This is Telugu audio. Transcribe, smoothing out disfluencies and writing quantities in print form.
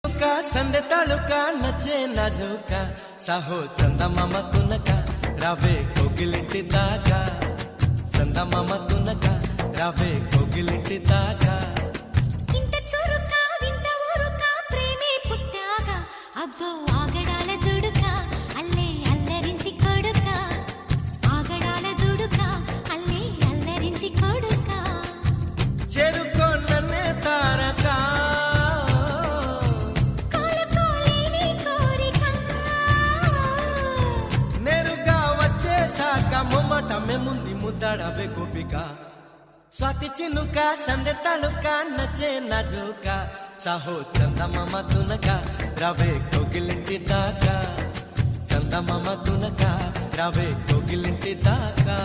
संदे तालुका नचे नाजुका साहो चंदा मामा तुनका रावे कोगिलिंटी दाका चंदा मामा तुनका रावे कोगिलिंटी दाका इंत चुरुका विंत ऊरुका प्रेमे पुट्टागा अब्बो आगडाల దుడుకా అల్లే అల్లరింటి కొడుకా ఆగడాల దుడుకా అల్లే అల్లరింటి కొడుకా చెరుకో నన్నే తారకా మొమ్మటమే ముందు ముద్దాడవే గోపిక స్వాతి చినుక సందె తళుక నచ్చే నాజుక సాహో చందమామ తునక రావే కోగిలింటి దాకా చందమామ తునక రావే కోగిలింటి దాకా